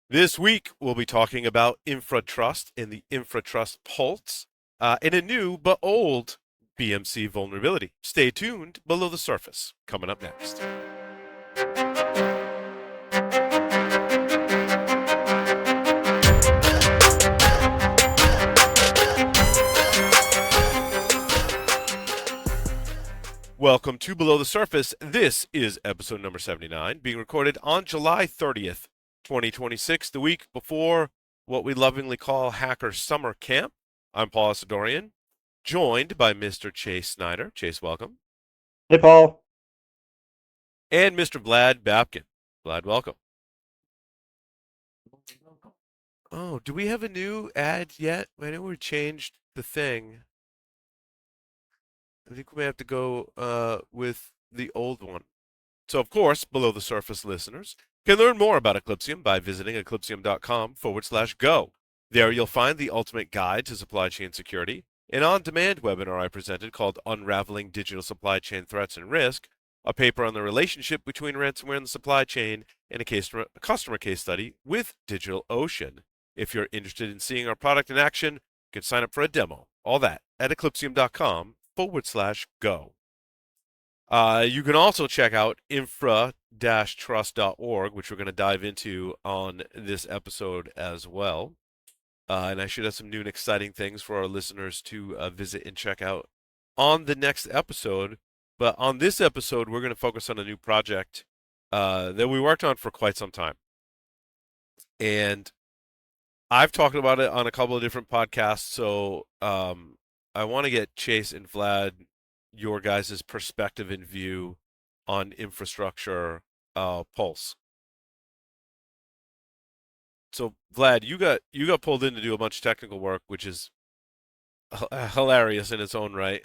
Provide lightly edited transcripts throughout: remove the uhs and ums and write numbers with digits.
This week, we'll be talking about Infratrust and the Infratrust Pulse in a new but old BMC vulnerability. Stay tuned. Below the surface, coming up next. Welcome to Below the Surface. This is episode number 79, being recorded on July 30th, 2026, the week before what we lovingly call Hacker Summer Camp. I'm Paul Asadorian, joined by Mr. Chase Snyder. Chase, welcome. Hey, Paul. And Mr. Vlad Babkin. Vlad, welcome. Oh, do we have a new ad yet? I know we changed the thing. I think we may have to go with the old one. So, of course, Below the Surface listeners can learn more about Eclipsium by visiting eclipsium.com/go. There you'll find the ultimate guide to supply chain security, an on-demand webinar I presented called Unraveling Digital Supply Chain Threats and Risk, a paper on the relationship between ransomware and the supply chain, and a customer case study with DigitalOcean. If you're interested in seeing our product in action, you can sign up for a demo. All that at eclipsium.com/go. You can also check out infra-trust.org, which we're going to dive into on this episode as well. And I should have some new and exciting things for our listeners to visit and check out on the next episode. But on this episode, we're going to focus on a new project that we worked on for quite some time. And I've talked about it on a couple of different podcasts, so I want to get Chase and Vlad your guys' perspective and view on infrastructure Pulse. So Vlad, you got pulled in to do a bunch of technical work, which is hilarious in its own right.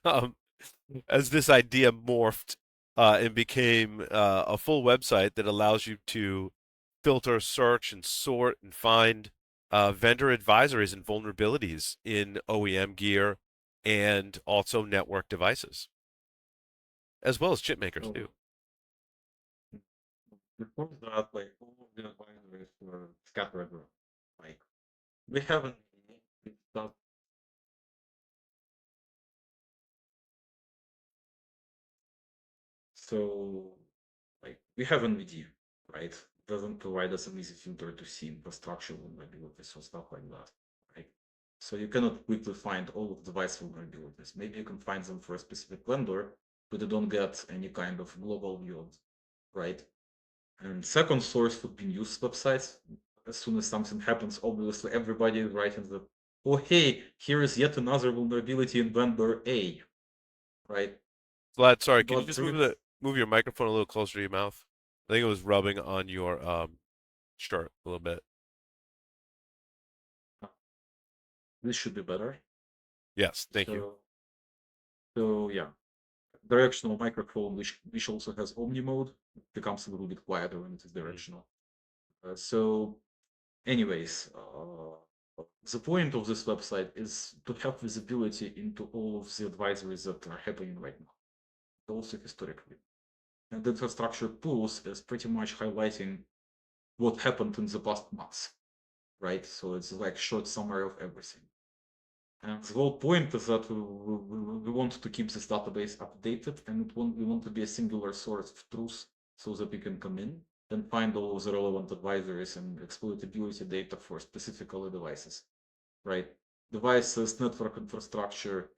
um, as this idea morphed and became a full website that allows you to filter, search, and sort and find vendor advisories and vulnerabilities in OEM gear and also network devices, as well as chip makers too. So before that, like all of the advisories were scattered around. Like we haven't that so like we have NVD, right? Doesn't provide us an easy filter to see infrastructure vulnerabilities or stuff like that, right? So you cannot quickly find all of device vulnerabilities. Maybe you can find them for a specific vendor, but you don't get any kind of global view, right? And second source would be news websites. As soon as something happens, obviously everybody is writing that, oh hey, here is yet another vulnerability in vendor A, right? Vlad, sorry, can you But just move your microphone a little closer to your mouth? I think it was rubbing on your shirt a little bit. this should be better. Yes, thank you. So yeah, directional microphone, which also has omni mode, becomes a little bit quieter when it is directional. So, anyways, the point of this website is to have visibility into all of the advisories that are happening right now, also historically. And the infrastructure pools is pretty much highlighting what happened in the past months, right? So it's like short summary of everything. And the whole point is that we want to keep this database updated, and we want to be a singular source of truth so that we can come in and find all of the relevant advisories and exploitability data for specific devices, right? Devices, network infrastructure,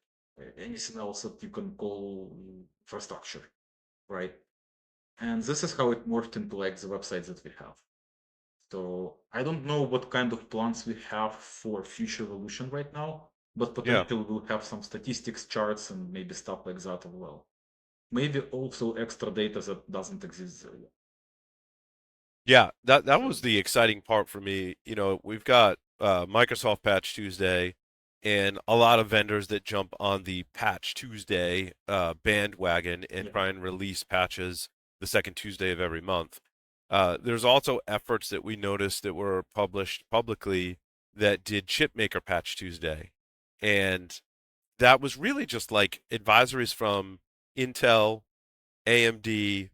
anything else that you can call infrastructure, right? And this is how it morphed into like the websites that we have. So I don't know what kind of plans we have for future evolution right now, but Yeah. potentially we'll have some statistics charts and maybe stuff like that as well. Maybe also extra data that doesn't exist there yet. Yeah, that So was the exciting part for me. You know, we've got Microsoft Patch Tuesday and a lot of vendors that jump on the Patch Tuesday bandwagon and yeah, try and release patches the second Tuesday of every month. There's also efforts that we noticed that were published publicly that did Chipmaker Patch Tuesday. And that was really just like advisories from Intel, AMD,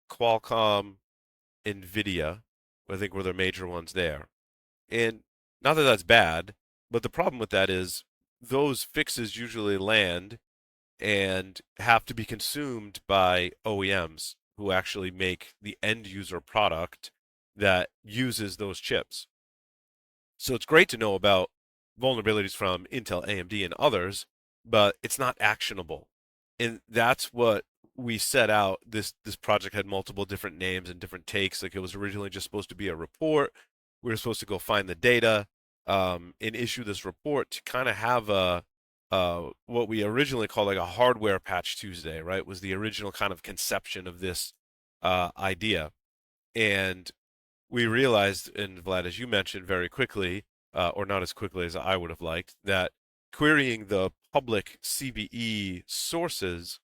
Qualcomm, NVIDIA. I think were the major ones there. And not that that's bad, but the problem with that is those fixes usually land and have to be consumed by OEMs who actually make the end user product that uses those chips. So it's great to know about vulnerabilities from Intel, AMD, and others, but it's not actionable. And that's what we set out. This project had multiple different names and different takes. Like it was originally just supposed to be a report. We were supposed to go find the data and issue this report to kind of have a what we originally called like a hardware patch Tuesday, right? Was the original kind of conception of this idea. And we realized, and Vlad, as you mentioned very quickly, or not as quickly as I would have liked, that querying the public CVE sources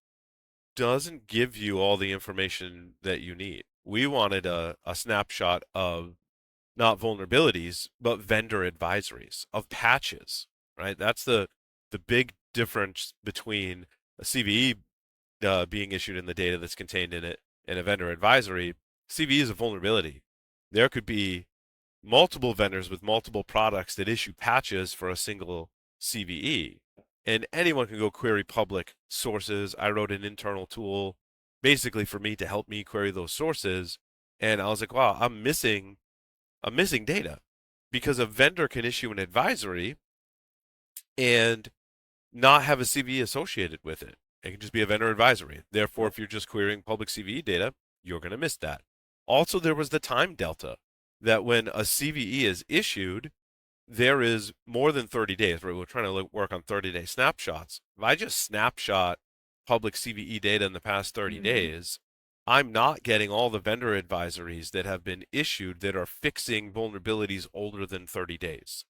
doesn't give you all the information that you need. We wanted a snapshot of not vulnerabilities, but vendor advisories of patches, right? That's the big difference between a CVE being issued in the data that's contained in it and a vendor advisory. CVE is a vulnerability. There could be multiple vendors with multiple products that issue patches for a single CVE. And anyone can go query public sources. I wrote an internal tool basically for me to help me query those sources. And I was like, wow, I'm missing data because a vendor can issue an advisory and not have a CVE associated with it. It can just be a vendor advisory. Therefore, if you're just querying public CVE data, you're going to miss that. Also, there was the time delta that when a CVE is issued, there is more than 30 days. Right? We're trying to work on 30-day snapshots. If I just snapshot public CVE data in the past 30 days, I'm not getting all the vendor advisories that have been issued that are fixing vulnerabilities older than 30 days.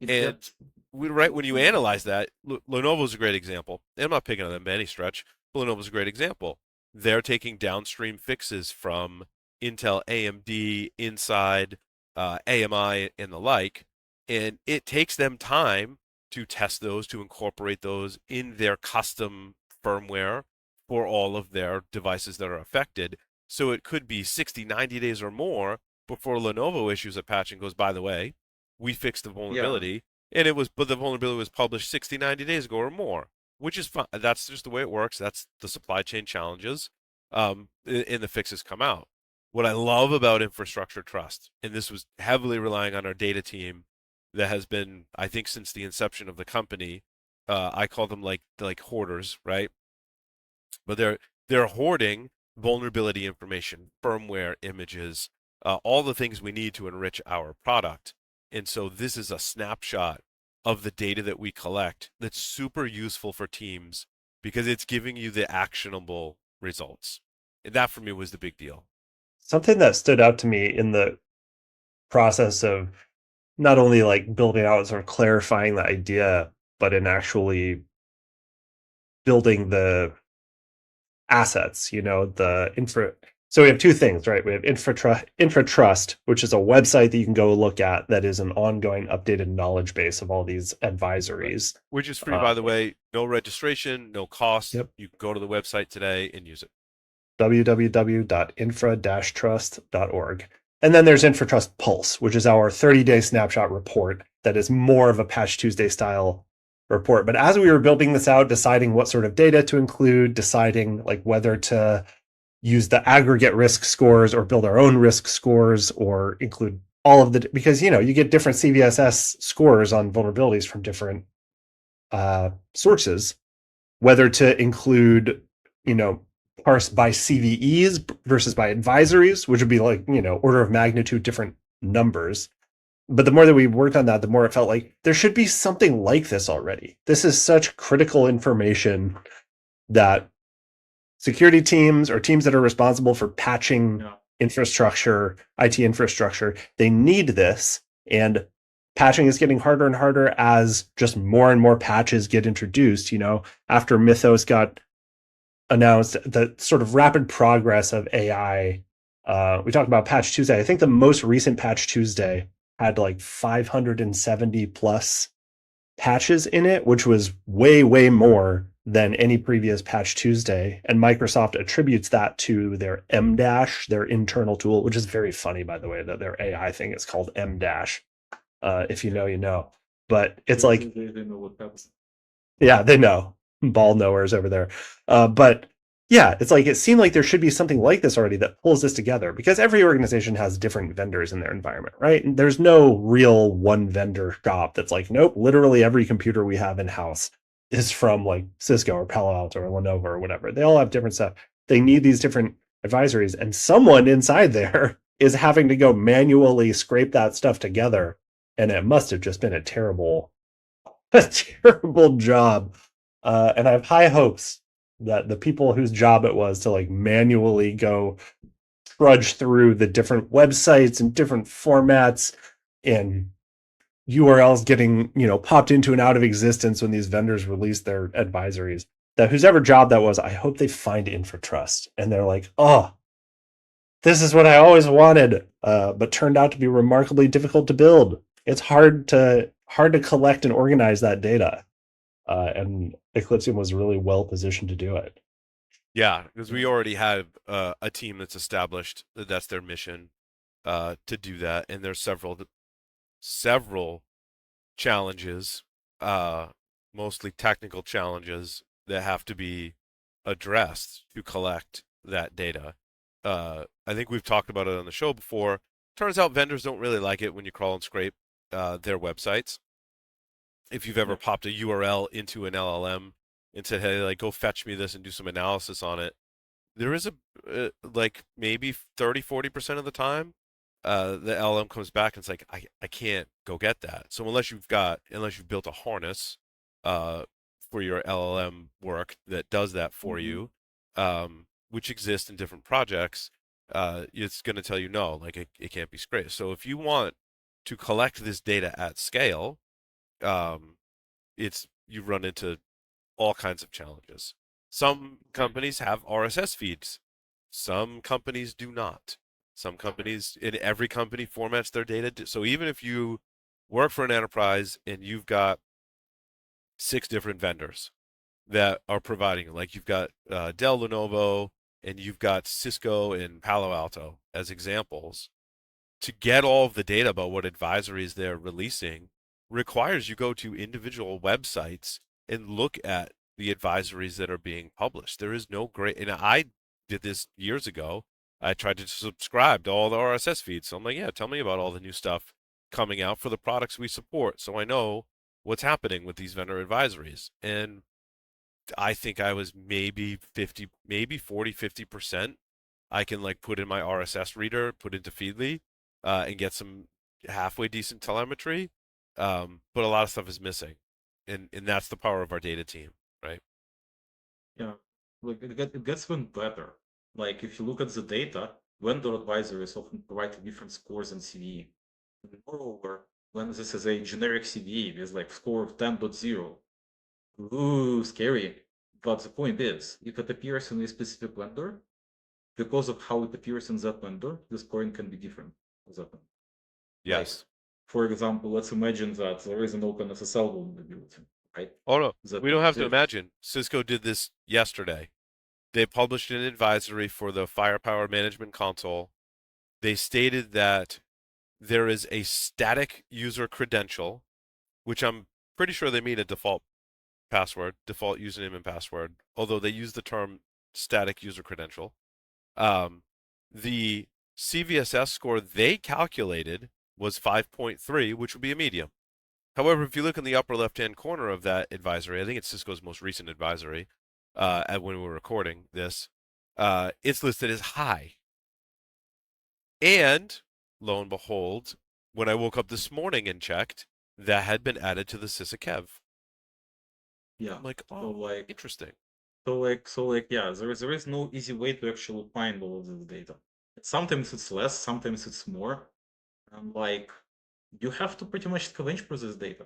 And That right when you analyze that, Lenovo's a great example. And I'm not picking on them by any stretch, but Lenovo's a great example. They're taking downstream fixes from Intel, AMD, Inside, AMI, and the like, and it takes them time to test those, to incorporate those in their custom firmware for all of their devices that are affected. So it could be 60, 90 days or more before Lenovo issues a patch and goes, by the way, we fixed the yeah. vulnerability, but the vulnerability was published 60, 90 days ago or more, which is fine. That's just the way it works. That's the supply chain challenges, and the fixes come out. What I love about infrastructure trust, and this was heavily relying on our data team that has been, I think, since the inception of the company. I call them like hoarders, right? But they're hoarding vulnerability information, firmware images, all the things we need to enrich our product. And so this is a snapshot of the data that we collect that's super useful for teams because it's giving you the actionable results. And that for me was the big deal. Something that stood out to me in the process of not only like building out sort of clarifying the idea, but in actually building the assets, the infra. So we have two things, right? We have Infratrust, which is a website that you can go look at that is an ongoing updated knowledge base of all these Right. advisories. Which is free, by the way, no registration, no cost. Yep. You can go to the website today and use it. www.infra-trust.org. And then there's Infratrust Pulse, which is our 30-day snapshot report that is more of a Patch Tuesday style report. But as we were building this out, deciding what sort of data to include, deciding like whether to use the aggregate risk scores or build our own risk scores or include all of the, because you get different CVSS scores on vulnerabilities from different sources, whether to include parse by CVEs versus by advisories, which would be like order of magnitude different numbers. But the more that we worked on that, the more it felt like there should be something like this already. This is such critical information that security teams or teams that are responsible for patching infrastructure, IT infrastructure, they need this. And patching is getting harder and harder as just more and more patches get introduced. After Mythos got announced, the sort of rapid progress of AI. We talked about Patch Tuesday. I think the most recent Patch Tuesday had like 570 plus patches in it, which was way, way more than any previous Patch Tuesday, and Microsoft attributes that to their M dash, their internal tool, which is very funny, by the way, that their AI thing is called M dash. If you know, you know. But it's like, they know what happens. yeah, they know, ball knowers over there. But yeah, it's like it seemed like there should be something like this already that pulls this together, because every organization has different vendors in their environment, right? And there's no real one vendor shop that's like, nope, literally every computer we have in house is from like Cisco or Palo Alto or Lenovo or whatever. They all have different stuff. They need these different advisories, and someone inside there is having to go manually scrape that stuff together. And it must have just been a terrible a terrible job. And I have high hopes that the people whose job it was to like manually go trudge through the different websites and different formats and URLs getting, popped into and out of existence when these vendors release their advisories. That whoever job that was, I hope they find Infratrust and they're like, oh, this is what I always wanted, but turned out to be remarkably difficult to build. It's hard to collect and organize that data, and Eclipsium was really well positioned to do it. Yeah, because we already have a team that's established that's their mission to do that, and there's several challenges, mostly technical challenges that have to be addressed to collect that data. I think we've talked about it on the show before. Turns out vendors don't really like it when you crawl and scrape their websites. If you've ever popped a URL into an LLM and said, "Hey, like, go fetch me this and do some analysis on it," there is like maybe 30-40% of the time, the LLM comes back and it's like, I can't go get that. So unless you've built a harness for your LLM work that does that for you, which exists in different projects, it's going to tell you no, like it can't be scraped. So if you want to collect this data at scale, you run into all kinds of challenges. Some companies have RSS feeds. Some companies do not. Some companies, in every company formats their data. So even if you work for an enterprise and you've got 6 different vendors that are providing, like you've got Dell, Lenovo, and you've got Cisco and Palo Alto as examples, to get all of the data about what advisories they're releasing requires you go to individual websites and look at the advisories that are being published. There is no great, and I did this years ago. I tried to subscribe to all the RSS feeds. So I'm like, yeah, tell me about all the new stuff coming out for the products we support, so I know what's happening with these vendor advisories. And I think I was maybe 50, maybe 40, 50%. I can like put in my RSS reader, put into Feedly, and get some halfway decent telemetry. But a lot of stuff is missing. And that's the power of our data team, right? Yeah, like it gets even better. Like if you look at the data, vendor advisories often provide different scores in CVE. Moreover, when this is a generic CVE with like score of 10.0, ooh, scary. But the point is, if it appears in a specific vendor, because of how it appears in that vendor, the scoring can be different for that one. Like, Yes. for example, let's imagine that there is an OpenSSL vulnerability, right? Oh no, That we don't have to the imagine. Cisco did this yesterday. They published an advisory for the Firepower Management Console. They stated that there is a static user credential, which I'm pretty sure they mean a default password, default username and password, although they use the term static user credential. The CVSS score they calculated was 5.3, which would be a medium. However, if you look in the upper left-hand corner of that advisory, I think it's Cisco's most recent advisory, when we're recording this, it's listed as high. And lo and behold, when I woke up this morning and checked, that had been added to the SysAkev. yeah. I'm like, So oh, like interesting. yeah, there is no easy way to actually find all of this data. Sometimes it's less, sometimes it's more. And like you have to pretty much scavenge for this data.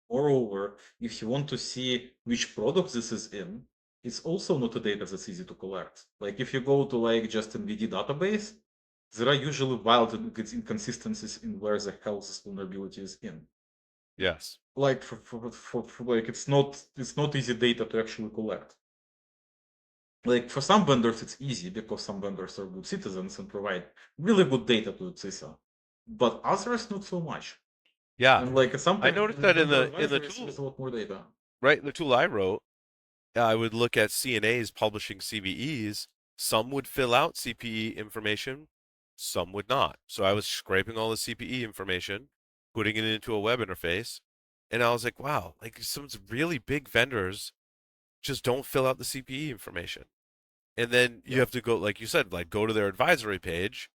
Moreover, if you want to see which product this is in, it's also not a data that's easy to collect. Like if you go to like just NVD database, there are usually wild inconsistencies in where the hell this vulnerability is in. Yes. Like like it's not easy data to actually collect. Like for some vendors it's easy because some vendors are good citizens and provide really good data to the CISA, but others not so much. Yeah. And like I sometimes noticed that in vendor the advisories tool, with a lot more data. right? In the tool I wrote, I would look at CNAs publishing CVEs. Some would fill out CPE information, some would not. So I was scraping all the CPE information, putting it into a web interface, and I was like, wow, like some really big vendors just don't fill out the CPE information. And then you Yeah. have to go, like you said, like go to their advisory page,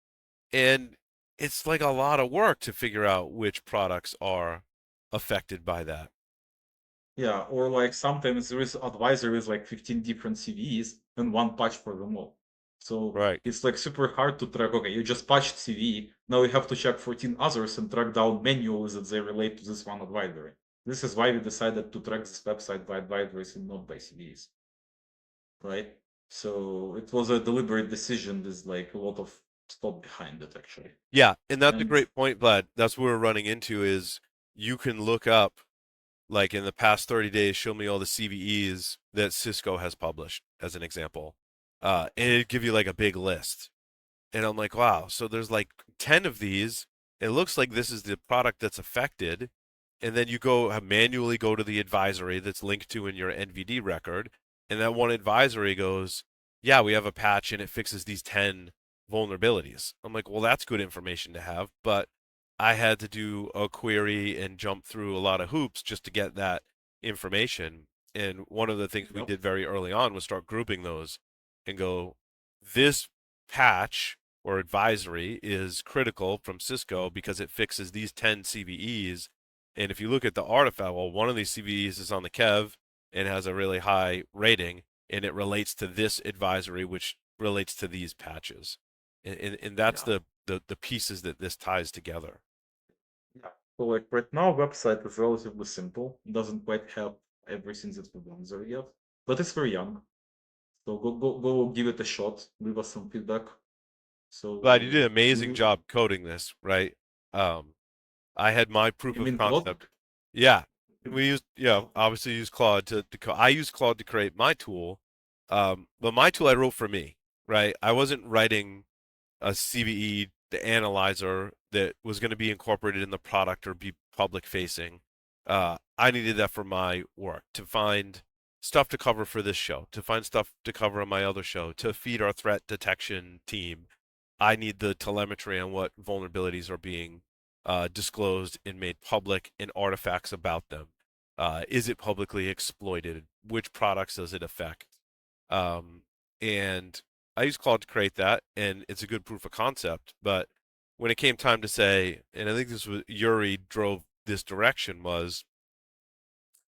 and it's like a lot of work to figure out which products are affected by that. Yeah, or like sometimes there is advisory with like 15 different CVEs and one patch for them all. So Right. it's like super hard to track. Okay, you just patched CVE. Now you have to check 14 others and track down manually that they relate to this one advisory. This is why we decided to track this website by advisories and not by CVEs. Right? So it was a deliberate decision. There's like a lot of thought behind it actually. Yeah, and that's a And great point, Vlad. That's what we're running into is you can look up, like in the past 30 days, show me all the CVEs that Cisco has published, as an example. And it'd give you like a big list. And I'm like, wow, so there's like 10 of these. It looks like this is the product that's affected. And then you go manually go to the advisory that's linked to in your NVD record. And that one advisory goes, yeah, we have a patch and it fixes these 10 vulnerabilities. I'm like, well, that's good information to have. But I had to do a query and jump through a lot of hoops just to get that information. And one of the things we yep, did very early on was start grouping those and go, this patch or advisory is critical from Cisco because it fixes these 10 CVEs. And if you look at the artifact, well, one of these CVEs is on the Kev and has a really high rating, and it relates to this advisory, which relates to these patches. And that's yeah. the pieces that this ties together. Yeah. So like right now, website is relatively simple. It doesn't quite have everything that we've done there yet, but it's very young. So go give it a shot. Leave us some feedback. Glad you did So an amazing job coding this, right? Um, I had my proof you of mean Claude? concept. Yeah. And we used, obviously use Claude I use Claude to create my tool. But my tool I wrote for me, right? I wasn't writing a CVE, the analyzer that was going to be incorporated in the product or be public facing. I needed that for my work to find stuff to cover for this show, to find stuff to cover on my other show, to feed our threat detection team. I need the telemetry on what vulnerabilities are being disclosed and made public and artifacts about them. Is it publicly exploited? Which products does it affect? Um, and I use Claude to create that, and it's a good proof of concept. But when it came time to say, and I think this was Yuri drove this direction, was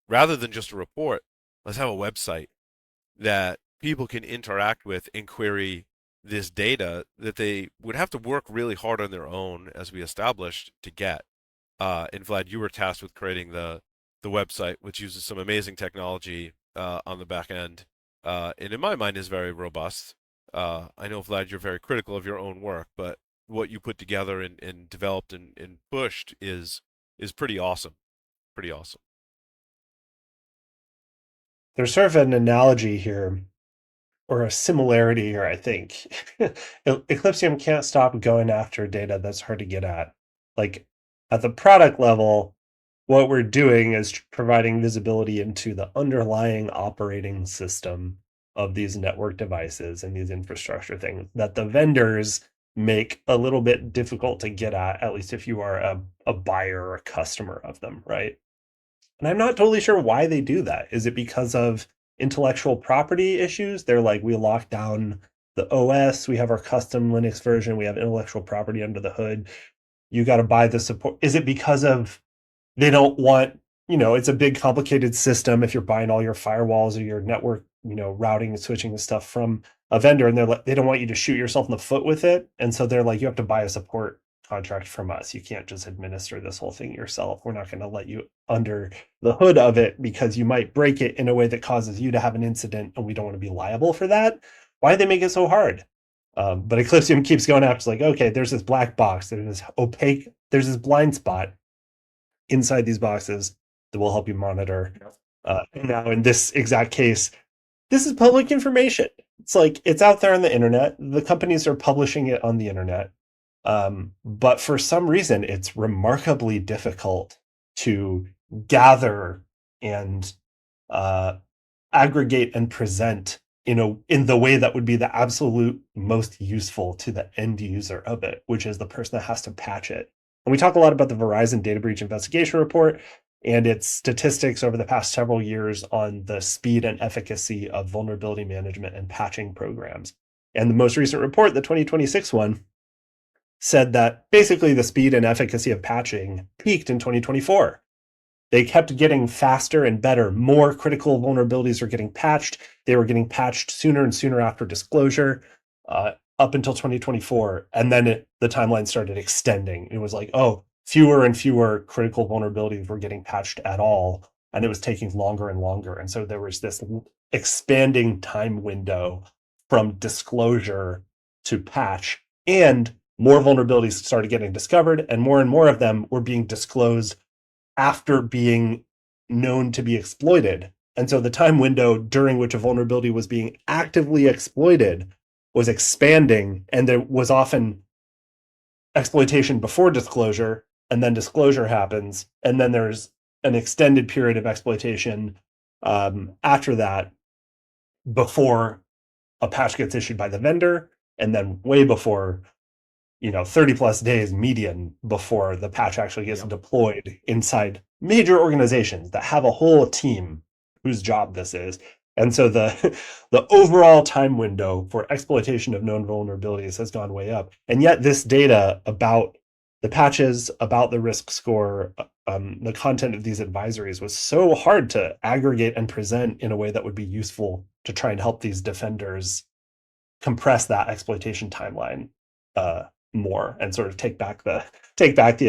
rather than just a report, let's have a website that people can interact with and query this data that they would have to work really hard on their own, as we established, to get. And Vlad, you were tasked with creating the website, which uses some amazing technology on the back end, and in my mind is very robust. I know, Vlad, you're very critical of your own work, but what you put together and developed and pushed is pretty awesome. Pretty awesome. There's sort of an analogy here or a similarity here, I think. Eclipsium can't stop going after data that's hard to get at. Like at the product level, what we're doing is providing visibility into the underlying operating system of these network devices and these infrastructure things that the vendors make a little bit difficult to get at least if you are a buyer or a customer of them, right? And I'm not totally sure why they do that. Is it because of intellectual property issues? They're like, we lock down the OS, we have our custom Linux version, we have intellectual property under the hood. You got to buy the support. Is it because of they don't want, it's a big complicated system if you're buying all your firewalls or your network, routing and switching and stuff from a vendor, and they're like, they don't want you to shoot yourself in the foot with it. And so they're like, you have to buy a support contract from us. You can't just administer this whole thing yourself. We're not going to let you under the hood of it because you might break it in a way that causes you to have an incident, and we don't want to be liable for that. Why do they make it so hard? But Eclipsium keeps going after, it's like, okay, there's this black box, there's this opaque, there's this blind spot. inside these boxes that will help you monitor. Yep. Now, in this exact case, this is public information. It's like it's out there on the internet. The companies are publishing it on the internet. But for some reason, it's remarkably difficult to gather and uh, aggregate and present in the way that would be the absolute most useful to the end user of it, which is the person that has to patch it. And we talk a lot about the Verizon data breach investigation report and its statistics over the past several years on the speed and efficacy of vulnerability management and patching programs. And the most recent report, the 2026 one, said that basically the speed and efficacy of patching peaked in 2024. They kept getting faster and better. More critical vulnerabilities were getting patched. They were getting patched sooner and sooner after disclosure, up until 2024. And then the timeline started extending. It was like, oh, fewer and fewer critical vulnerabilities were getting patched at all. And it was taking longer and longer. And so there was this expanding time window from disclosure to patch. And more vulnerabilities started getting discovered, and more of them were being disclosed after being known to be exploited. And so the time window during which a vulnerability was being actively exploited was expanding, and there was often exploitation before disclosure, and then disclosure happens, and then there's an extended period of exploitation after that before a patch gets issued by the vendor, and then way before 30 plus days median before the patch actually gets deployed inside major organizations that have a whole team whose job this is. And so the overall time window for exploitation of known vulnerabilities has gone way up. And yet this data about the patches, about the risk score, the content of these advisories was so hard to aggregate and present in a way that would be useful to try and help these defenders compress that exploitation timeline more and sort of take back the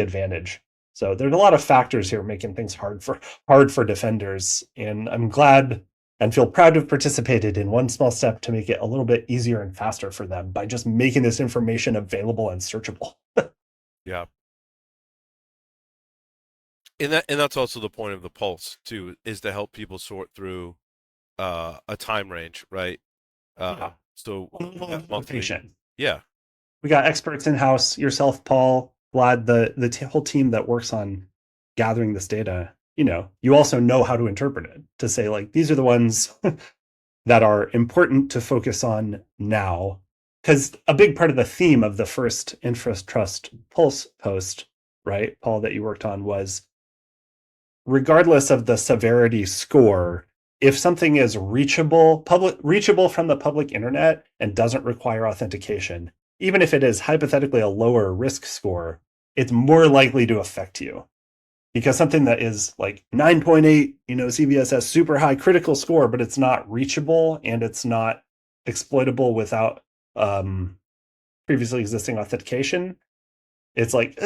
advantage. So there's a lot of factors here making things hard for defenders, and I'm glad and feel proud to have participated in one small step to make it a little bit easier and faster for them by just making this information available and searchable. Yeah. And that's also the point of the pulse too, is to help people sort through a time range, right? So monthly, yeah. We got experts in house, yourself, Paul, Vlad, the whole team that works on gathering this data. You also know how to interpret it to say, like, these are the ones that are important to focus on now. Because a big part of the theme of the first Infratrust Pulse post, right, Paul, that you worked on was regardless of the severity score, if something is reachable from the public internet and doesn't require authentication, even if it is hypothetically a lower risk score, it's more likely to affect you. Because something that is like 9.8, CVEs has super high critical score, but it's not reachable and it's not exploitable without previously existing authentication. It's like,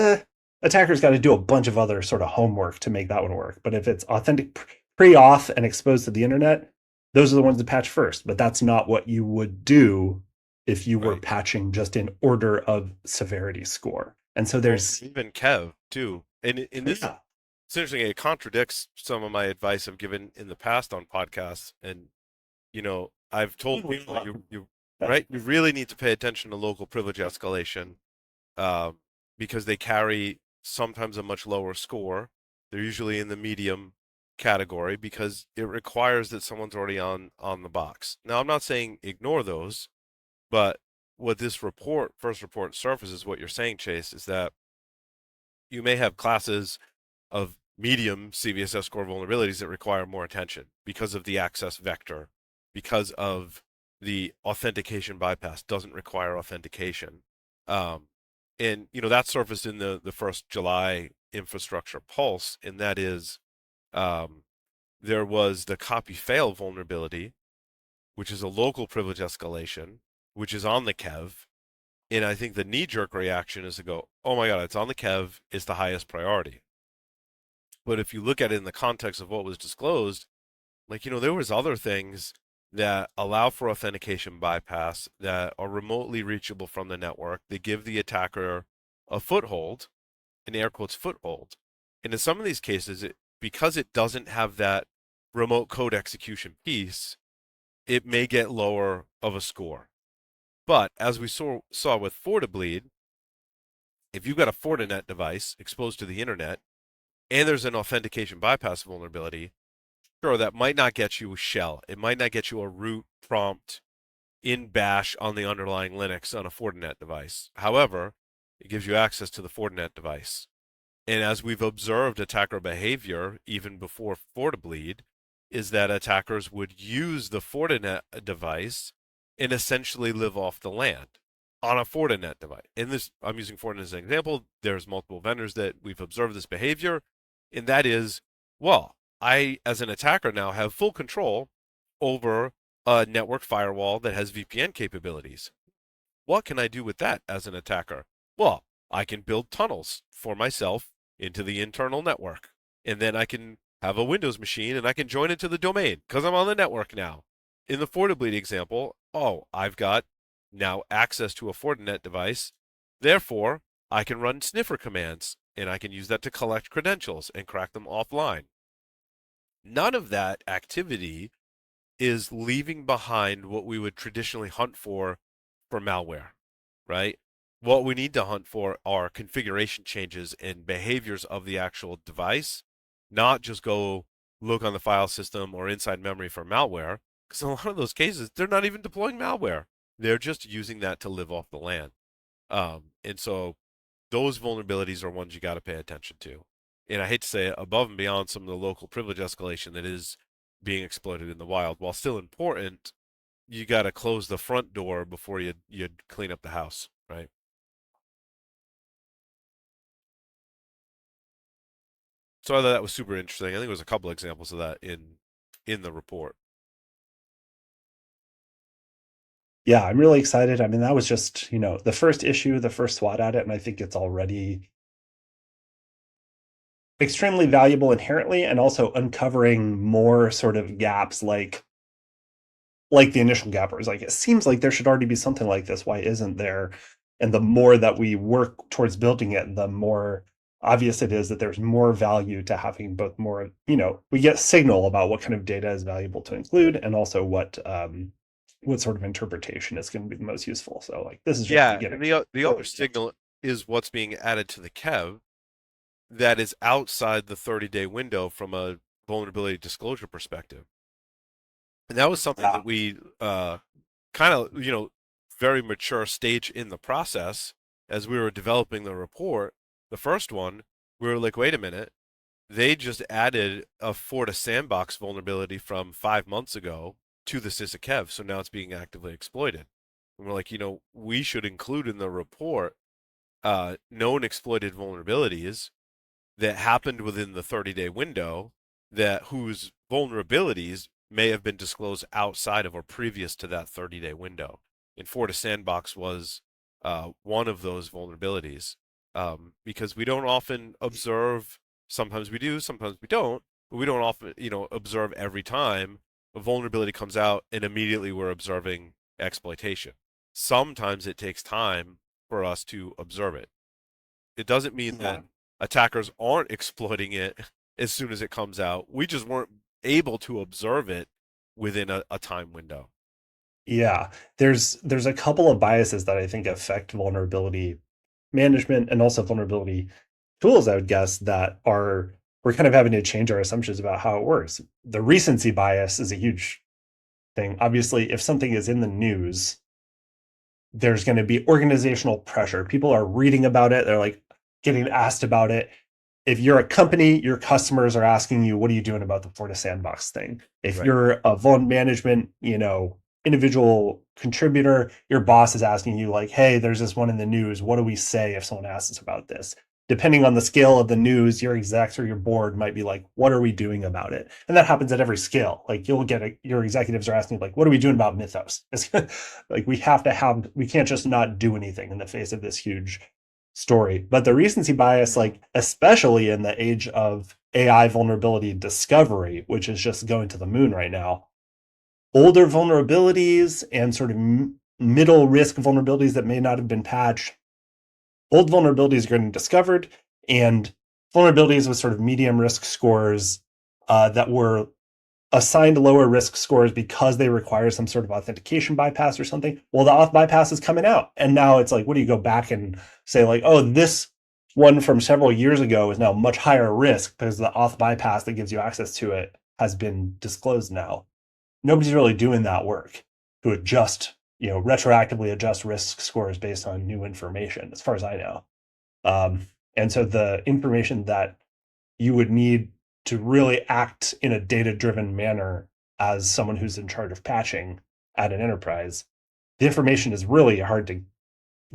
attackers got to do a bunch of other sort of homework to make that one work. But if it's authentic, pre-auth and exposed to the internet, those are the ones to patch first. But that's not what you would do if you were patching just in order of severity score. And so there's even Kev too. And in this, it's interesting. It contradicts some of my advice I've given in the past on podcasts. And I've told people you really need to pay attention to local privilege escalation, because they carry sometimes a much lower score. They're usually in the medium category because it requires that someone's already on the box. Now, I'm not saying ignore those, but what this first report surfaces, what you're saying, Chase, is that you may have classes of medium CVSS score vulnerabilities that require more attention because of the access vector, because of the authentication bypass doesn't require authentication. And that surfaced in the first July infrastructure pulse, and that is there was the copy fail vulnerability, which is a local privilege escalation, which is on the KEV. And I think the knee-jerk reaction is to go, oh my God, it's on the KEV, it's the highest priority. But if you look at it in the context of what was disclosed, there was other things that allow for authentication bypass that are remotely reachable from the network. They give the attacker a foothold, an air quotes foothold, And in some of these cases, because it doesn't have that remote code execution piece, it may get lower of a score. But as we saw with FortiBleed, if you've got a Fortinet device exposed to the internet and there's an authentication bypass vulnerability, sure, that might not get you a shell. It might not get you a root prompt in Bash on the underlying Linux on a Fortinet device. However, it gives you access to the Fortinet device. And as we've observed attacker behavior even before FortiBleed, is that attackers would use the Fortinet device and essentially live off the land on a Fortinet device. In this, I'm using Fortinet as an example. There's multiple vendors that we've observed this behavior, and that is, well, I, as an attacker now, have full control over a network firewall that has VPN capabilities. What can I do with that as an attacker? Well, I can build tunnels for myself into the internal network. And then I can have a Windows machine and I can join it to the domain because I'm on the network now. In the FortiBleed example, I've got now access to a Fortinet device. Therefore, I can run sniffer commands and I can use that to collect credentials and crack them offline. None of that activity is leaving behind what we would traditionally hunt for malware, right? What we need to hunt for are configuration changes and behaviors of the actual device, not just go look on the file system or inside memory for malware, because in a lot of those cases, they're not even deploying malware. They're just using that to live off the land. And so those vulnerabilities are ones you got to pay attention to. And I hate to say it, above and beyond some of the local privilege escalation that is being exploited in the wild, while still important, you got to close the front door before you clean up the house, right? So I thought that was super interesting. I think there was a couple examples of that in the report. Yeah, I'm really excited. I mean, that was just, the first issue, the first swat at it, and I think it's already extremely valuable inherently, and also uncovering more sort of gaps like the initial gap where it's like, it seems like there should already be something like this. Why isn't there? And the more that we work towards building it, the more obvious it is that there's more value to having both more, we get signal about what kind of data is valuable to include, and also what sort of interpretation is going to be the most useful. So like, this is just Yeah, beginning. and the other signal is what's being added to the KEV that is outside the 30-day window from a vulnerability disclosure perspective. And that was something that we kind of, very mature stage in the process as we were developing the report. The first one, we were like, wait a minute, they just added a Forta sandbox vulnerability from 5 months ago to the SysAKEV, so now it's being actively exploited. And we're like, we should include in the report known exploited vulnerabilities that happened within the 30-day window, that whose vulnerabilities may have been disclosed outside of or previous to that 30-day window. And Forta Sandbox was one of those vulnerabilities, because we don't often observe. Sometimes we do, sometimes we don't, but we don't often, observe every time a vulnerability comes out and immediately we're observing exploitation. Sometimes it takes time for us to observe it. It doesn't mean that attackers aren't exploiting it as soon as it comes out. We just weren't able to observe it within a time window. Yeah, there's a couple of biases that I think affect vulnerability management and also vulnerability tools, I would guess, that we're kind of having to change our assumptions about how it works. The recency bias is a huge thing. Obviously, if something is in the news, there's going to be organizational pressure. People are reading about it. They're like getting asked about it. If you're a company, your customers are asking you, what are you doing about the Forta Sandbox thing? If you're a vuln management, individual contributor, your boss is asking you like, hey, there's this one in the news. What do we say if someone asks us about this? Depending on the scale of the news, your execs or your board might be like, what are we doing about it? And that happens at every scale. Like you'll get your executives are asking like, what are we doing about Mythos? It's like we can't just not do anything in the face of this huge story. But the recency bias, like especially in the age of AI vulnerability discovery, which is just going to the moon right now, older vulnerabilities and sort of middle risk vulnerabilities that may not have been patched, old vulnerabilities are getting discovered, and vulnerabilities with sort of medium risk scores that were assigned lower risk scores because they require some sort of authentication bypass or something. Well, the auth bypass is coming out. And now it's like, what do you go back and say, like, oh, this one from several years ago is now much higher risk because the auth bypass that gives you access to it has been disclosed now. Nobody's really doing that work to adjust, retroactively adjust risk scores based on new information, as far as I know. And so the information that you would need to really act in a data-driven manner as someone who's in charge of patching at an enterprise, the information is really hard to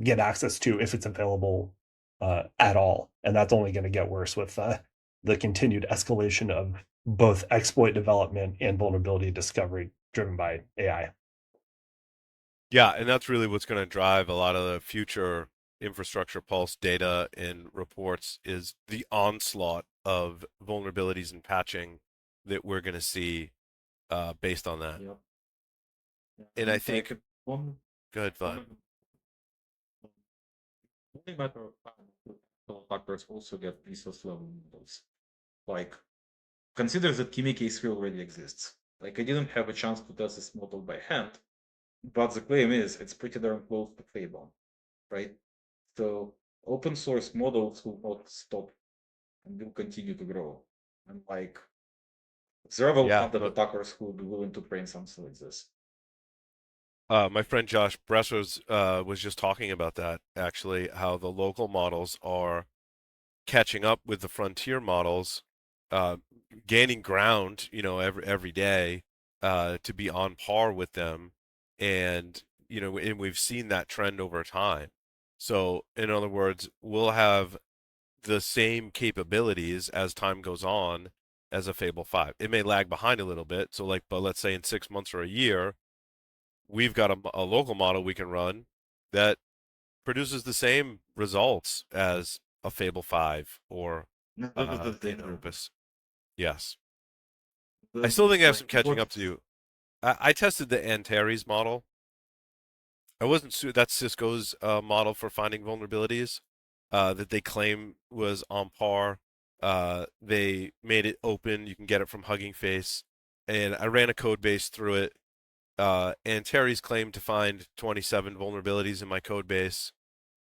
get access to if it's available at all. And that's only going to get worse with the continued escalation of both exploit development and vulnerability discovery driven by AI. Yeah, and that's really what's going to drive a lot of the future infrastructure pulse data and reports is the onslaught of vulnerabilities and patching that we're going to see based on that. Yep. And I think, like one, go ahead, Vlad. only matter of time until attackers also get resource level models. Like, consider that Kimi case already exists. Like, I didn't have a chance to test this model by hand, but the claim is it's pretty darn close to Fable, right? So open source models will not stop and will continue to grow. And like, there are Yeah, well-funded attackers who will be willing to train something like this. my friend Josh Bressers was just talking about that, actually, how the local models are catching up with the frontier models, gaining ground, every day, to be on par with them. And, and we've seen that trend over time. So, in other words, we'll have the same capabilities as time goes on as a Fable 5. It may lag behind a little bit. So, but let's say in 6 months or a year, we've got a local model we can run that produces the same results as a Fable 5 or That was the thing. an Opus. Yes. I The, still think I have like, some catching what, up to do. I tested the Antares model. I wasn't that's Cisco's model for finding vulnerabilities that they claim was on par. They made it open. You can get it from Hugging Face. And I ran a code base through it. Antares claimed to find 27 vulnerabilities in my code base.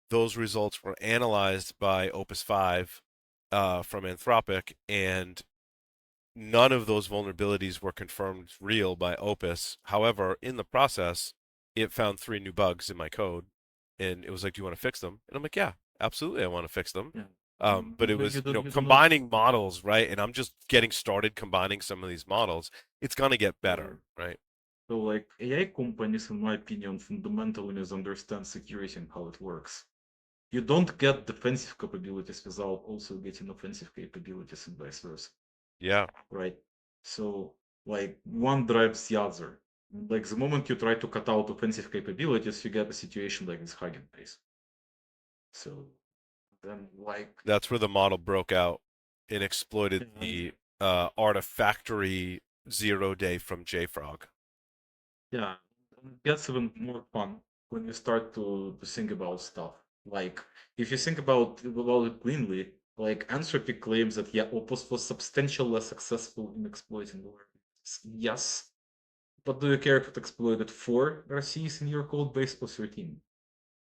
Those results were analyzed by Opus 5 from Anthropic, and none of those vulnerabilities were confirmed real by Opus. However, in the process, it found 3 new bugs in my code, and it was like, "Do you want to fix them?" And I'm like, "Yeah, absolutely, I want to fix them." yeah. But it But was, you don't, you do not. combining models, right? And I'm just getting started combining some of these models. It's gonna get better, right? So like AI companies, in my opinion, fundamentally misunderstand security and how it works. You don't get defensive capabilities without also getting offensive capabilities and vice versa, Yeah, right? So like one drives the other. Like the moment you try to cut out offensive capabilities, you get a situation like this Hugging Face. So then like that's where the model broke out and exploited the artifactory 0 day from JFrog. yeah, and it gets even more fun when you start to think about stuff. Like, if you think about it cleanly, like Anthropic claims that yeah, Opus was substantially less successful in exploiting vulnerabilities. Yes, but do you care if it exploited 4 RCs in your code base or 13?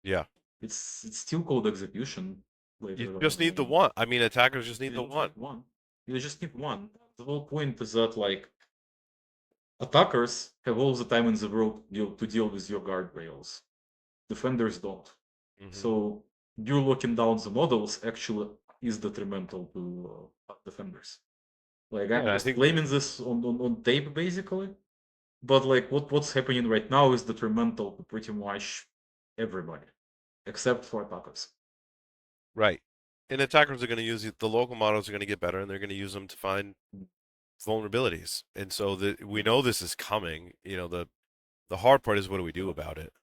Yeah. It's still code execution You later just need the on. one. I mean, attackers just need You the just one. need one. You just need one. The whole point is that like attackers have all the time in the world to deal with your guardrails. Defenders don't. Mm-hmm. So you locking down the models actually is detrimental to defenders. Like Yeah, I'm I just think blaming this on tape basically, but like what's happening right now is detrimental to pretty much everybody, except for attackers. right. And attackers are going to use the local models are going to get better, and they're going to use them to find vulnerabilities. And so we know this is coming. The hard part is what do we do about it?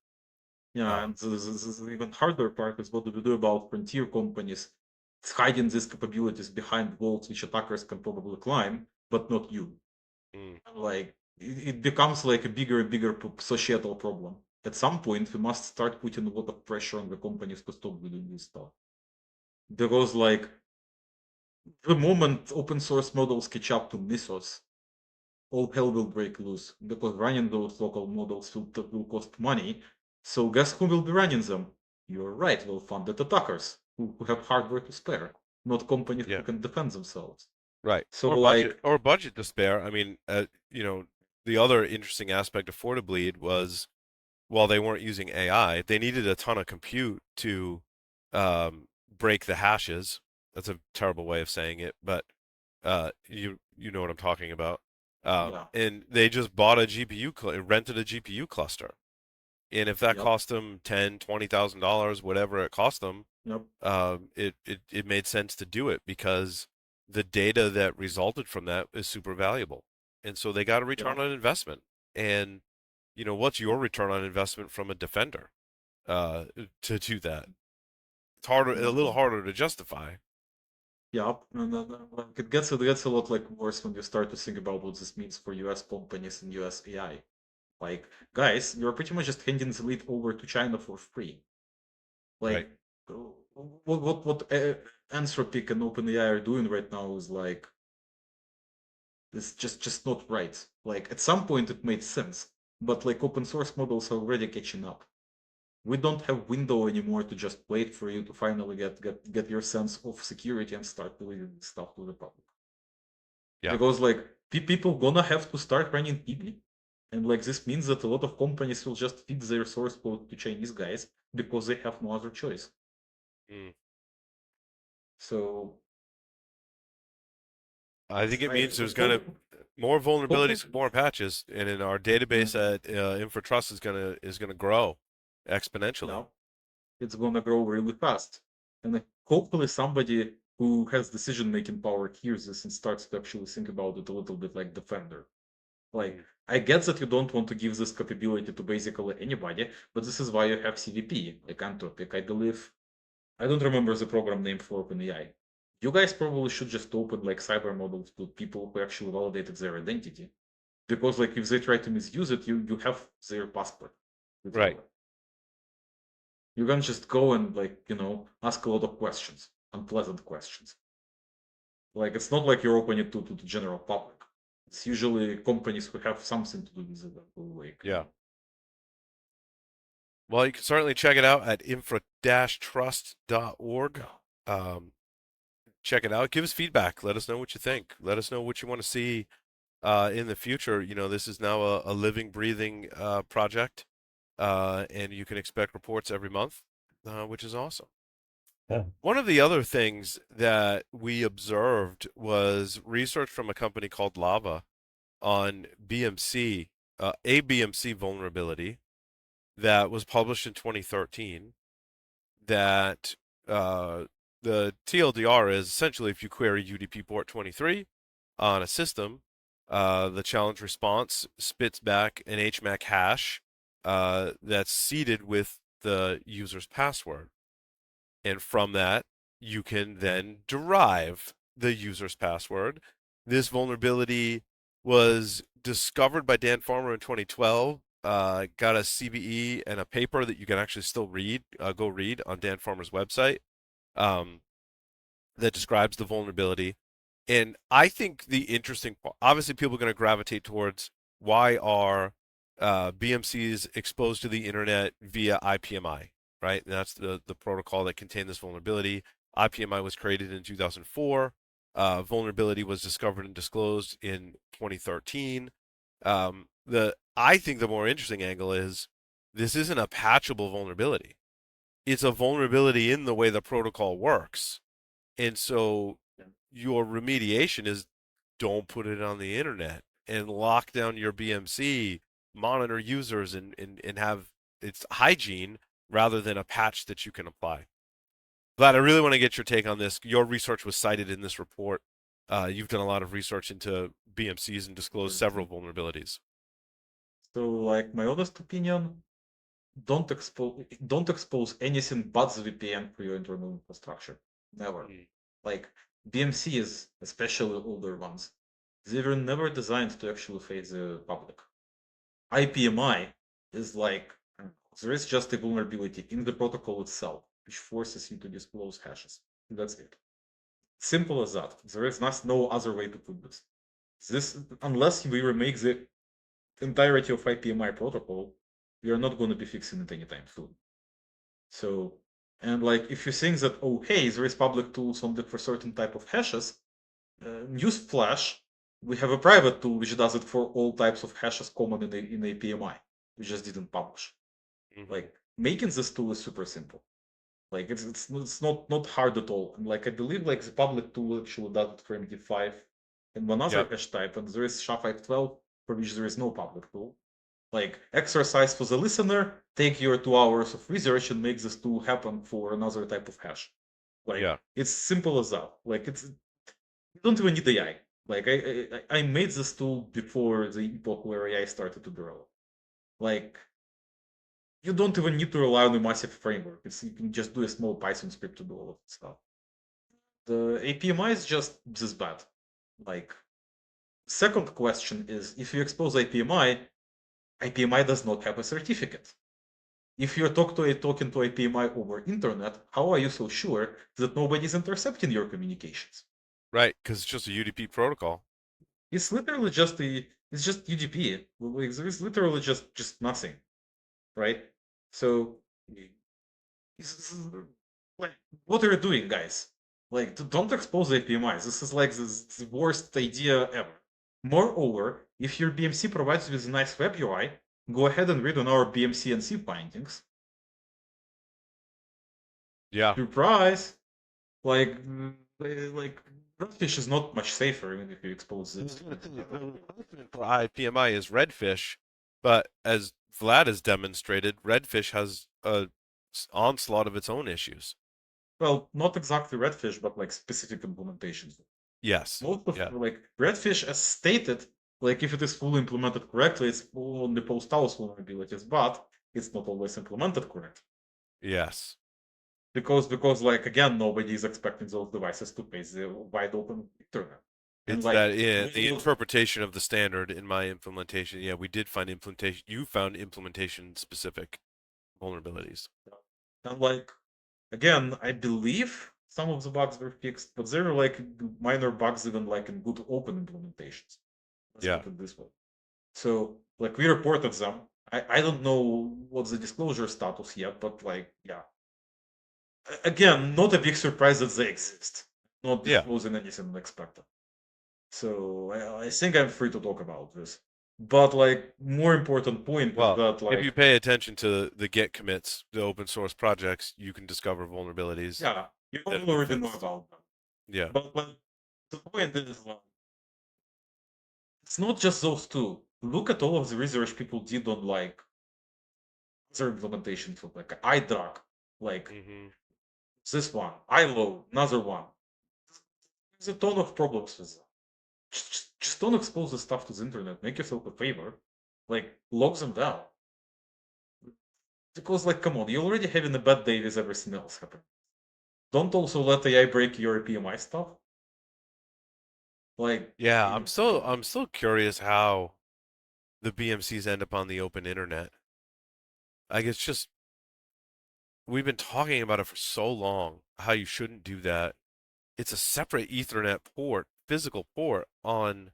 Yeah, and the even harder part is what do we do about frontier companies hiding these capabilities behind walls which attackers can probably climb, but not you. Mm, Like it becomes like a bigger and bigger societal problem. At some point, we must start putting a lot of pressure on the companies to stop doing this stuff. Because like the moment open source models catch up to Mythos, all hell will break loose because running those local models will cost money. So guess who will be running them? You're right, well-funded attackers who have hardware to spare, not companies who Yeah. can defend themselves. Right. So like, Or budget to spare. I mean, the other interesting aspect of FortiBleed was while they weren't using AI, they needed a ton of compute to break the hashes. That's a terrible way of saying it, but you know what I'm talking about. yeah, And they just bought a rented a GPU cluster. And if that yep, cost them $10,000, $20,000, whatever it cost them, yep, it made sense to do it because the data that resulted from that is super valuable. And so they got a yeah. return on investment. And what's your return on investment from a defender uh, to do that? It's a little Mm, harder to justify. yeah, and like, it gets a lot like worse when you start to think about what this means for US companies and US AI. Like, guys, you're pretty much just handing the lead over to China for free. Right. Like, what Anthropic and OpenAI are doing right now is like, it's just not right. Like, at some point it made sense, but like open source models are already catching up. We don't have window anymore to just wait for you to finally get your sense of security and start delivering stuff to the public. Yeah. Because like people gonna have to start running PBLY. And like this means that a lot of companies will just feed their source code to Chinese guys because they have no other choice. Mm. So I think it I means there's going to hope more hopefully vulnerabilities, more patches, and in our database mm, at Infratrust is gonna grow exponentially. yeah, it's gonna grow really fast. And hopefully somebody who has decision making power hears this and starts to actually think about it a little bit like Defender. Like, Mm. I get that you don't want to give this capability to basically anybody, but this is why you have CVP, like Anthropic. I believe, I don't remember the program name for OpenAI. You guys probably should just open like cyber models to people who actually validated their identity. Because like if they try to misuse it, you have their passport. Right. Literally. You can just go and like, ask a lot of questions, unpleasant questions. Like it's not like you're opening it to the general public. It's usually companies who have something to do with it that will like, Yeah. Well, you can certainly check it out at infra-trust.org. yeah. Um, check it out. Give us feedback. Let us know what you think. Let us know what you want to see in the future. This is now a living, breathing project, and you can expect reports every month, which is awesome. Yeah. One of the other things that we observed was research from a company called Lava on BMC, a BMC vulnerability that was published in 2013 that the TLDR is essentially if you query UDP port 23 on a system, the challenge response spits back an HMAC hash that's seeded with the user's password. And from that, you can then derive the user's password. This vulnerability was discovered by Dan Farmer in 2012. Got a CVE and a paper that you can actually still read, go read on Dan Farmer's website um, that describes the vulnerability. And I think the interesting, obviously, people are going to gravitate towards why are BMCs exposed to the internet via IPMI, right? And that's the protocol that contained this vulnerability. IPMI was created in 2004. Vulnerability was discovered and disclosed in 2013. I think the more interesting angle is this isn't a patchable vulnerability. It's a vulnerability in the way the protocol works. And so your remediation is don't put it on the internet and lock down your BMC, monitor users and have its hygiene rather than a patch that you can apply. Vlad, I really want to get your take on this. Your research was cited in this report. You've done a lot of research into BMCs and disclosed several vulnerabilities. So like my honest opinion, don't expose anything but the VPN for your internal infrastructure. Never. Mm. Like BMCs, especially older ones, they were never designed to actually face the public. IPMI is like there is just a vulnerability in the protocol itself, which forces you to disclose hashes. That's it. Simple as that. There is no other way to put this. Unless we remake the entirety of IPMI protocol, we are not going to be fixing it anytime soon. So, and like if you think that, oh, hey, there is public tools only for certain type of hashes, newsflash, we have a private tool which does it for all types of hashes common in APMI. We just didn't publish. Like making this tool is super simple. Like it's not hard at all. And like I believe like the public tool actually does it for MD5 and one other Yep. hash type, and there is SHA-512 for which there is no public tool. Like exercise for the listener, take your 2 hours of research and make this tool happen for another type of hash. Like Yeah. it's simple as that. Like you don't even need AI. Like I made this tool before the epoch where AI started to develop. Like you don't even need to rely on a massive framework. You can just do a small Python script to do all of this stuff. The APMI is just this bad. Like second question is if you expose IPMI does not have a certificate. If you're talking to IPMI over internet, how are you so sure that nobody's intercepting your communications? Right, because it's just a UDP protocol. It's literally just it's just UDP. Like, there is literally just nothing, right? So, like, what are you doing, guys? Like, don't expose APMIs. This is like the worst idea ever. Moreover, if your BMC provides you with a nice web UI, go ahead and read on our BMC and C findings. Yeah. Surprise! Like Redfish is not much safer even if you expose it. For IPMI is redfish, but as Vlad has demonstrated, redfish has a onslaught of its own issues. Well, not exactly Redfish, but like specific implementations. Yes. Most of Yeah. like Redfish, as stated, like if it is fully implemented correctly, it's only post-house vulnerabilities, but it's not always implemented correctly. Yes. Because like again, nobody is expecting those devices to face the wide open internet. And It's like that the interpretation of the standard in my implementation. Yeah, we did find implementation. You found implementation specific vulnerabilities. and like again, I believe some of the bugs were fixed, but there were like minor bugs even like in good open implementations. Let's Yeah. put it this way. So like we reported them. I don't know what's the disclosure status yet, but like yeah. Again, not a big surprise that they exist. Not Yeah. disclosing anything unexpected. So I think I'm free to talk about this. But like more important point is Well, that if you like pay attention to the Git commits, the open source projects, you can discover vulnerabilities yeah, you that have been already know fixed. about them. Yeah. But like the point is like it's not just those two. Look at all of the research people did on like other implementations of like iDrag, like Mm-hmm. this one, ILO, another one. There's a ton of problems with them. Just don't expose the stuff to the internet. Make yourself a favor. Like log them down. Because like come on, you're already having a bad day with everything else happening. Don't also let AI break your PMI stuff. Like Yeah, I'm still curious how the BMCs end up on the open internet. Like it's just we've been talking about it for so long, how you shouldn't do that. It's a separate Ethernet port, physical port on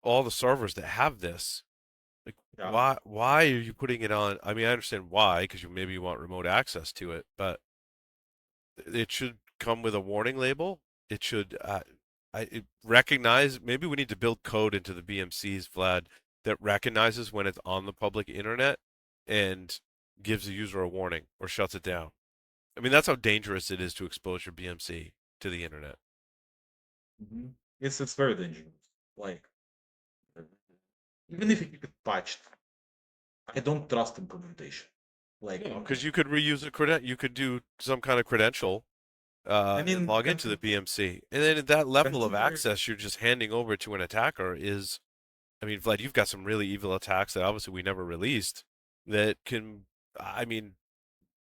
all the servers that have this. Like yeah. why are you putting it on? I mean, I understand why, because maybe you want remote access to it, but it should come with a warning label. It should recognize. Maybe we need to build code into the BMCs, Vlad, that recognizes when it's on the public internet and gives the user a warning or shuts it down. I mean, that's how dangerous it is to expose your BMC to the internet. Mm-hmm. It's very dangerous. Like even if you get patched, I don't trust implementation. Like Because you could reuse a credential, you could do some kind of credential I and mean, log into the BMC, and then at that level of consider access you're just handing over to an attacker is. I mean, Vlad, you've got some really evil attacks that obviously we never released that can, I mean,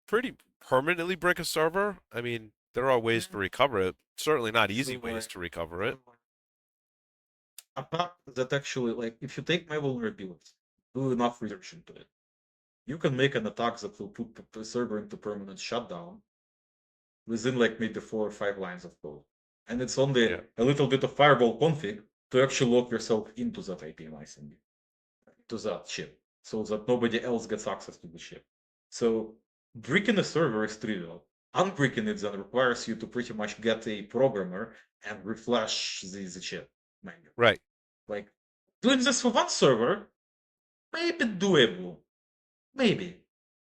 pretty permanently break a server. I mean, there are ways to recover it. Certainly not easy ways to recover it. attack that actually like if you take my vulnerability, do enough research into it, you can make an attack that will put the server into permanent shutdown within like maybe 4 or 5 lines of code. and it's only Yeah. a little bit of firewall config to actually lock yourself into that API thing, to that ship, so that nobody else gets access to the ship. So breaking a server is trivial. Unbricking it then requires you to pretty much get a programmer and reflash the ship manually. Right. Like doing this for one server, maybe doable, maybe.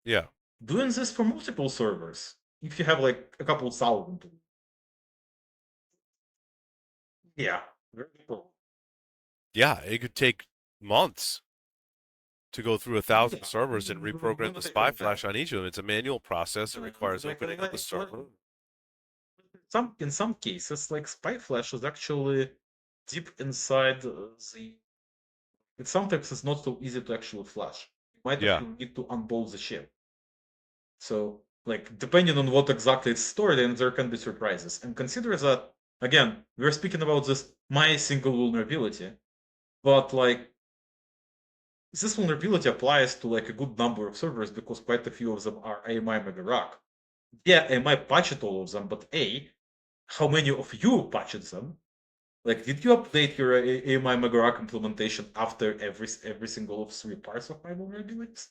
Yeah. Doing this for multiple servers, if you have like a couple thousand, yeah, very cool. Yeah. It could take months to go through 1,000 Yeah, servers and reprogram the spy flash on each of them. It's a manual process. It Like, requires like, opening up the like, server. in some cases, like spy flash is actually deep inside the. It sometimes it's not so easy to actually flash. You might Yeah. actually need to unbolt the ship. So, like, depending on what exactly it's stored in, there can be surprises. And consider that again, we're speaking about this my single vulnerability, but like this vulnerability applies to like a good number of servers because quite a few of them are AMI mega rack. Yeah, AMI patched all of them, but A, how many of you patched them? Like, did you update your AMI mega rack implementation after every single of 3 parts of my vulnerabilities?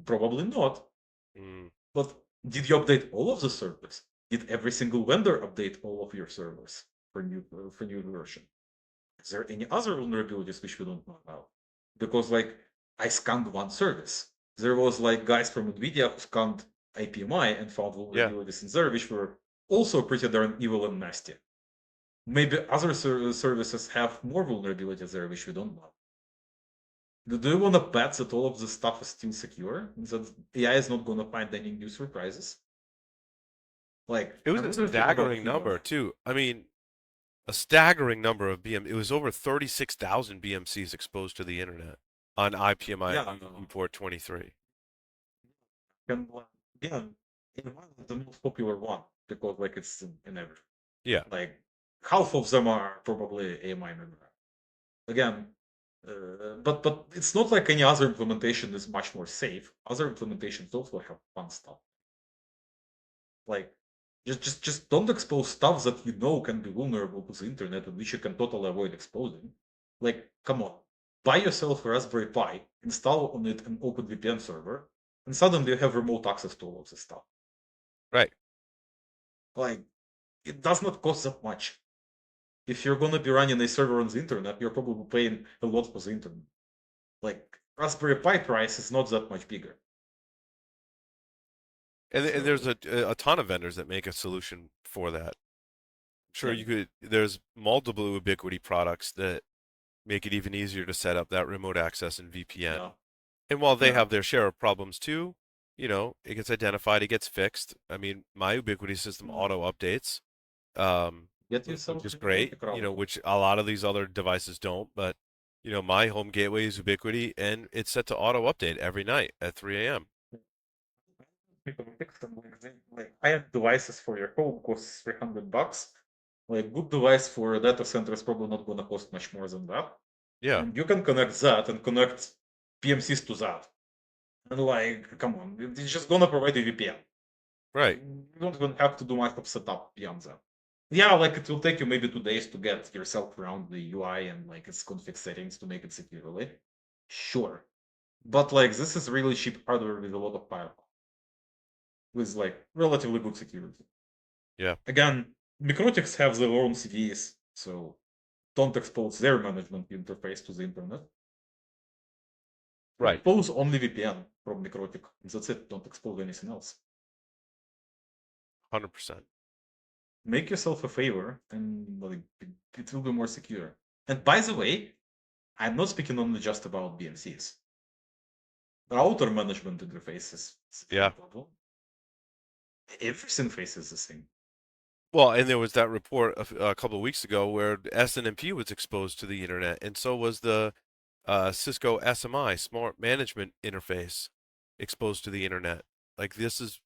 Probably not. Mm. But did you update all of the servers? Did every single vendor update all of your servers for new version? Is there any other vulnerabilities which we don't know about? Because like I scanned one service. There was like guys from Nvidia who scanned IPMI and found Yeah. vulnerabilities in there which were also pretty darn evil and nasty. Maybe other services have more vulnerabilities there which we don't know. Do you want to bet that all of this stuff is still secure? That AI is not going to find any new surprises? Like, It was I'm a really thinking about staggering number, too. I mean, a staggering number of BM. It was over 36,000 BMCs exposed to the internet on IPMI yeah, report 23. can yeah, in one the most popular one because like it's in every Yeah. like half of them are probably AMI member. Again, but it's not like any other implementation is much more safe. Other implementations also have fun stuff. Like just don't expose stuff that you know can be vulnerable to the internet and which you can totally avoid exposing. Like, come on, buy yourself a Raspberry Pi, install on it an OpenVPN server, and suddenly you have remote access to all of this stuff. Right. Like, it does not cost that much. If you're gonna be running a server on the internet, you're probably paying a lot for the internet. Like, Raspberry Pi price is not that much bigger. And there's So, a ton of vendors that make a solution for that. Sure, yeah, you could. There's multiple Ubiquity products that make it even easier to set up that remote access and VPN. yeah, And while they yeah. have their share of problems too, it gets identified, it gets fixed. I mean, my Ubiquity system Mm. auto updates, um, Get which yourself is a great, Ubiquiti router. which a lot of these other devices don't. But, my home gateway is Ubiquity, and it's set to auto update every night at 3 a.m. People fix them like high-end devices for your home costs $300. Like good device for a data center is probably not gonna cost much more than that. Yeah, And you can connect that and connect PMCs to that. And like, come on, it's just gonna provide a VPN. right. You don't even have to do much of setup beyond that. Yeah, like it will take you maybe 2 days to get yourself around the UI and like its config settings to make it securely. Sure. But like this is really cheap hardware with a lot of power. With like relatively good security. Yeah, Again, Microtics have their own CVEs, so don't expose their management interface to the internet. right. Expose only VPN from Microtic. That's it. Don't expose anything else. 100%. Make yourself a favor, and like it will be more secure. And by the way, I'm not speaking only just about BMCs. Router management interfaces. Yeah. Everything faces the same. Well, and there was that report a couple of weeks ago where SNMP was exposed to the internet, and so was the Cisco SMI Smart Management Interface exposed to the internet. Like this is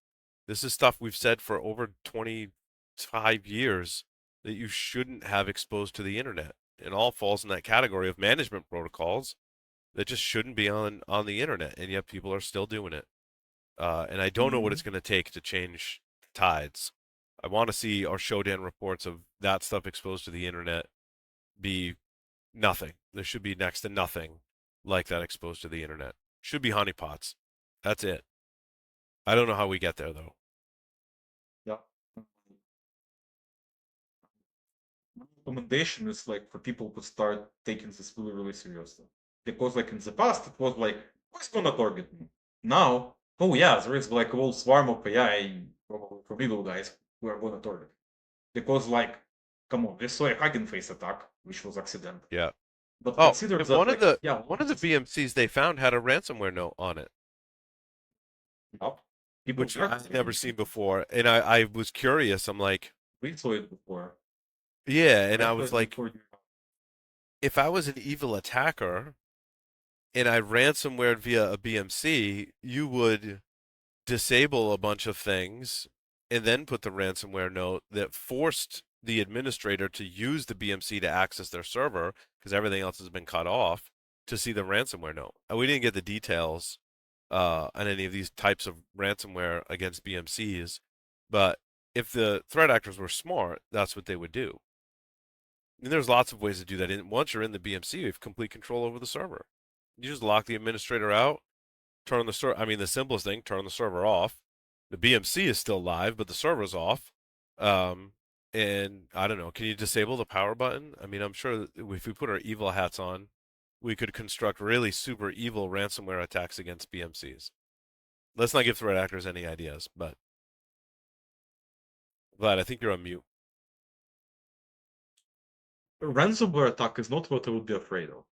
stuff we've said for over 25 years that you shouldn't have exposed to the internet. It all falls in that category of management protocols that just shouldn't be on the internet, and yet people are still doing it. And I don't know what it's Mhm. going to take to change tides. I want to see our Shodan reports of that stuff exposed to the internet be nothing. There should be next to nothing like that exposed to the internet. Should be honeypots. That's it. I don't know how we get there though. Yeah. My recommendation is like for people to start taking this really, really seriously. Because like in the past it was like, who's gonna target me? Now, oh yeah, there is like a whole swarm of AI probably for little guys who are gonna target. Because like, come on, we saw a Hugging Face attack, which was accidental. Yeah. But Oh, consider and that like, yeah, one of the BMCs they found had a ransomware note on it, up. People which are I've never seen before. And I was curious. I'm like, we saw it before. yeah, and I I saw was it like, before you. if I was an evil attacker and I ransomwared via a BMC, you would disable a bunch of things and then put the ransomware note that forced the administrator to use the BMC to access their server because everything else has been cut off to see the ransomware note. And we didn't get the details on any of these types of ransomware against BMCs, but if the threat actors were smart, that's what they would do. And there's lots of ways to do that. And once you're in the BMC, you have complete control over the server. You just lock the administrator out, turn the server. I mean, the simplest thing: turn the server off. The BMC is still live, but the server's off. Um, and I don't know. Can you disable the power button? I mean, I'm sure if we put our evil hats on, we could construct really super evil ransomware attacks against BMCs. Let's not give threat actors any ideas, but Vlad, I think you're on mute. A ransomware attack is not what I would be afraid of.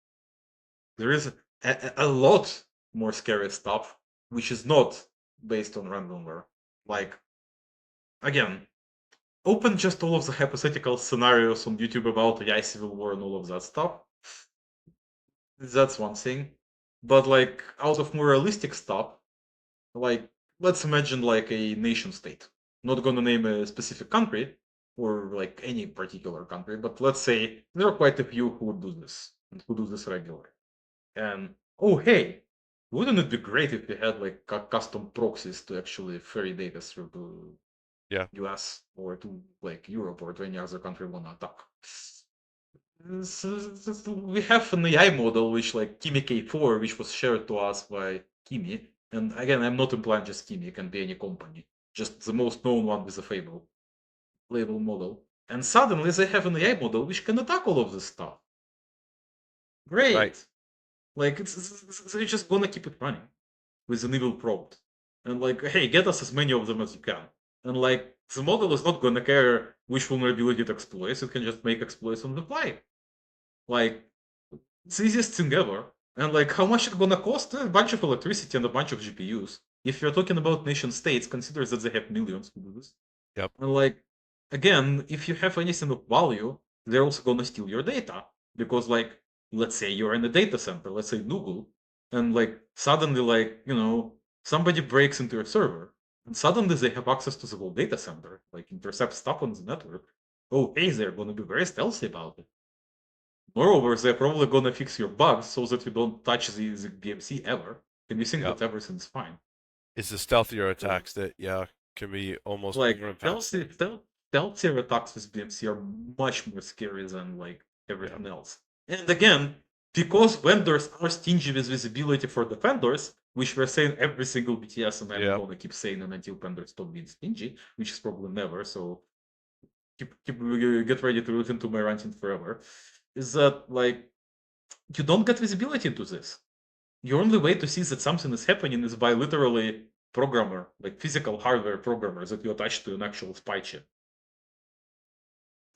There is a lot more scary stuff which is not based on ransomware. Like, again, open just all of the hypothetical scenarios on YouTube about AI civil war and all of that stuff. That's one thing. But like out of more realistic stuff, like let's imagine like a nation state. Not gonna name a specific country or like any particular country, but let's say there are quite a few who would do this and who do this regularly. And oh hey, wouldn't it be great if we had like custom proxies to actually ferry data through to Yeah, US or to like Europe or to any other country wanna attack? So we have an AI model which like Kimi K4, which was shared to us by Kimi. And again, I'm not implying just Kimi, it can be any company. Just the most known one with a Fable label model. And suddenly they have an AI model which can attack all of this stuff. right. Great. Like they're just gonna keep it running with an evil prompt. And like, hey, get us as many of them as you can. And like the model is not gonna care which vulnerability it exploits, it can just make exploits on the fly. Like, it's the easiest thing ever. And like, how much it gonna cost? A bunch of electricity and a bunch of GPUs. If you're talking about nation states, consider that they have millions who do this. Yep. And like, again, if you have anything of value, they're also gonna steal your data. Because like, let's say you're in a data center, let's say Google, and like suddenly like, somebody breaks into your server, and suddenly they have access to the whole data center, like intercept stuff on the network. Oh, hey, they're gonna be very stealthy about it. Moreover, they're probably gonna fix your bugs so that you don't touch the BMC ever, and you think Yep. that everything's fine. It's the stealthier So, attacks that, yeah, can be almost like more impactful. stealthier attacks with BMC are much more scary than like Yeah. everything else. And again, because vendors are stingy with visibility for defenders, which we're saying every single BTS, and I'm Yeah. gonna keep saying it until vendors stop being stingy, which is probably never. So keep get ready to listen to my ranting forever. Is that like you don't get visibility into this? Your only way to see that something is happening is by literally programmer, like physical hardware programmer that you attach to an actual spy chip.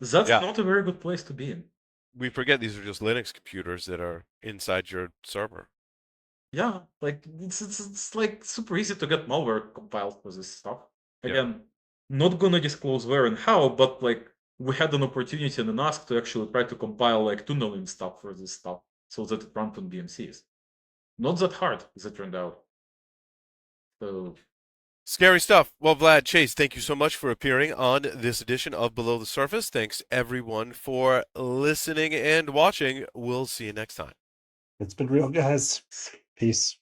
That's Yeah. not a very good place to be in. We forget these are just Linux computers that are inside your server. Yeah, like it's like super easy to get malware compiled for this stuff. Yeah. Again, not gonna disclose where and how, but like we had an opportunity and an ask to actually try to compile like tunneling stuff for this stuff so that it runs on BMCs. Not that hard, as it turned out. So Scary stuff. Well, Vlad, Chase, thank you so much for appearing on this edition of Below the Surface. Thanks everyone for listening and watching. We'll see you next time. It's been real, guys. Peace.